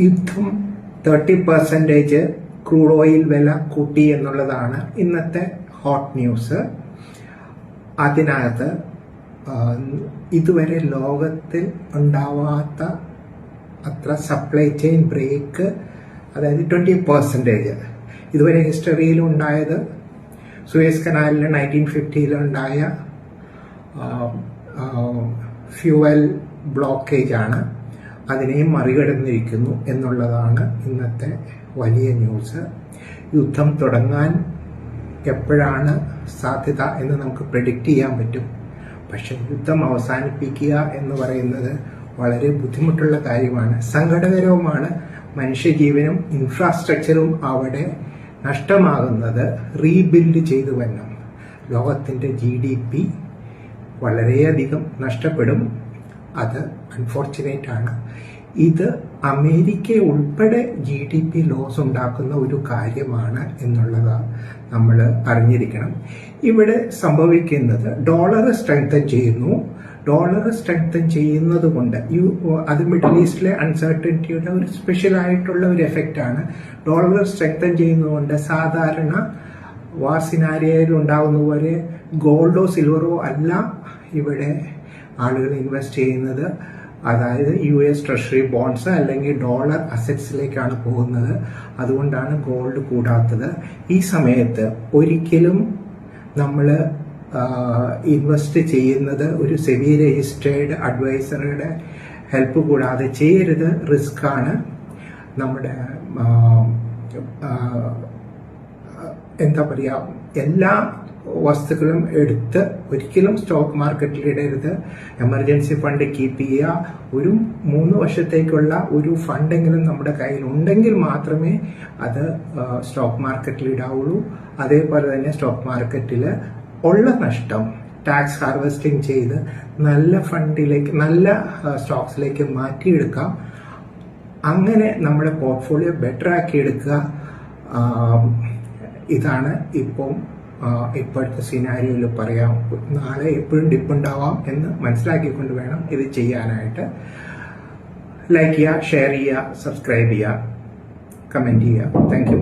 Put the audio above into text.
യുദ്ധം 30% crude oil വില കൂട്ടി എന്നുള്ളതാണ് ഇന്നത്തെ ഹോട്ട് ന്യൂസ്. അതിനകത്ത് ഇതുവരെ ലോകത്തിൽ ഉണ്ടാവാത്ത അത്ര സപ്ലൈ ചെയിൻ ബ്രേക്ക്, അതായത് 20% ഇതുവരെ ഹിസ്റ്ററിയിൽ ഉണ്ടായത് സൂയസ് കനാലിൽ 1950 ഉണ്ടായ ഫ്യൂവൽ ബ്ലോക്കേജ് ആണ്. അതിനെയും മറികടന്നിരിക്കുന്നു എന്നുള്ളതാണ് ഇന്നത്തെ വലിയ ന്യൂസ്. യുദ്ധം തുടങ്ങാൻ എപ്പോഴാണ് സാധ്യത എന്ന് നമുക്ക് പ്രെഡിക്റ്റ് ചെയ്യാൻ പറ്റും. പക്ഷെ യുദ്ധം അവസാനിപ്പിക്കുക എന്ന് പറയുന്നത് വളരെ ബുദ്ധിമുട്ടുള്ള കാര്യമാണ്, സങ്കടകരവുമാണ്. മനുഷ്യജീവനും ഇൻഫ്രാസ്ട്രക്ചറും അവിടെ നഷ്ടമാകുന്നത് റീബിൽഡ് ചെയ്തു വരണം. ലോകത്തിൻ്റെ GDP വളരെയധികം നഷ്ടപ്പെടും. അത് അൺഫോർച്ചുനേറ്റ് ആണ്. ഇത് അമേരിക്ക ഉൾപ്പെടെ GDP ലോസ് ഉണ്ടാക്കുന്ന ഒരു കാര്യമാണ് എന്നുള്ളത് നമ്മൾ അറിഞ്ഞിരിക്കണം. ഇവിടെ സംഭവിക്കുന്നത് ഡോളർ സ്ട്രെങ്തൻ ചെയ്യുന്നു. ഡോളർ സ്ട്രെങ്തൻ ചെയ്യുന്നത് കൊണ്ട് അത് മിഡിൽ ഈസ്റ്റിലെ അൺസർട്ടനിറ്റിയുടെ ഒരു സ്പെഷ്യൽ ആയിട്ടുള്ള ഒരു എഫക്റ്റ് ആണ്. ഡോളർ സ്ട്രെങ്തൻ ചെയ്യുന്നതുകൊണ്ട് സാധാരണ വാർ സിനാരിയോയിൽ ഉണ്ടാകുന്ന പോലെ ഗോൾഡോ സിൽവറോ അല്ല ഇവിടെ ആളുകൾ ഇൻവെസ്റ്റ് ചെയ്യുന്നത്. അതായത് US ട്രഷറി ബോണ്ട്സ് അല്ലെങ്കിൽ ഡോളർ അസറ്റ്സിലേക്കാണ് പോകുന്നത്. അതുകൊണ്ടാണ് ഗോൾഡ് കൂടാത്തത്. ഈ സമയത്ത് ഒരിക്കലും നമ്മൾ ഇൻവെസ്റ്റ് ചെയ്യുന്നത് ഒരു സെബി രജിസ്റ്റേർഡ് അഡ്വൈസറുടെ ഹെൽപ്പ് കൂടാതെ ചെയ്യരുത്. റിസ്ക് ആണ്. നമ്മുടെ എന്താ പറയുക, എല്ലാ വസ്തുക്കളും എടുത്ത് ഒരിക്കലും സ്റ്റോക്ക് മാർക്കറ്റിൽ ഇടരുത്. എമർജൻസി ഫണ്ട് കീപ്പ് ചെയ്യുക. ഒരു 3 വർഷത്തേക്കുള്ള ഒരു ഫണ്ടെങ്കിലും നമ്മുടെ കയ്യിൽ ഉണ്ടെങ്കിൽ മാത്രമേ അത് സ്റ്റോക്ക് മാർക്കറ്റിൽ ഇടാവുള്ളൂ. അതേപോലെ തന്നെ സ്റ്റോക്ക് മാർക്കറ്റിൽ ഉള്ള നഷ്ടം ടാക്സ് ഹാർവെസ്റ്റിംഗ് ചെയ്ത് നല്ല ഫണ്ടിലേക്ക്, നല്ല സ്റ്റോക്സിലേക്ക് മാറ്റിയെടുക്കാം. അങ്ങനെ നമ്മുടെ പോർട്ട്ഫോളിയോ ബെറ്റർ ആക്കി എടുക്കുക. ഇതാണ് ഇപ്പോഴത്തെ സിനാരിയോയിൽ പറയാം. നാളെ എപ്പോഴും ഡിപ്പ് ഉണ്ടാവാം എന്ന് മനസ്സിലാക്കിക്കൊണ്ട് വേണം ഇത് ചെയ്യാനായിട്ട്. ലൈക്ക് ചെയ്യുക, ഷെയർ ചെയ്യുക, സബ്സ്ക്രൈബ് ചെയ്യുക, കമൻറ്റ് ചെയ്യുക. Thank you.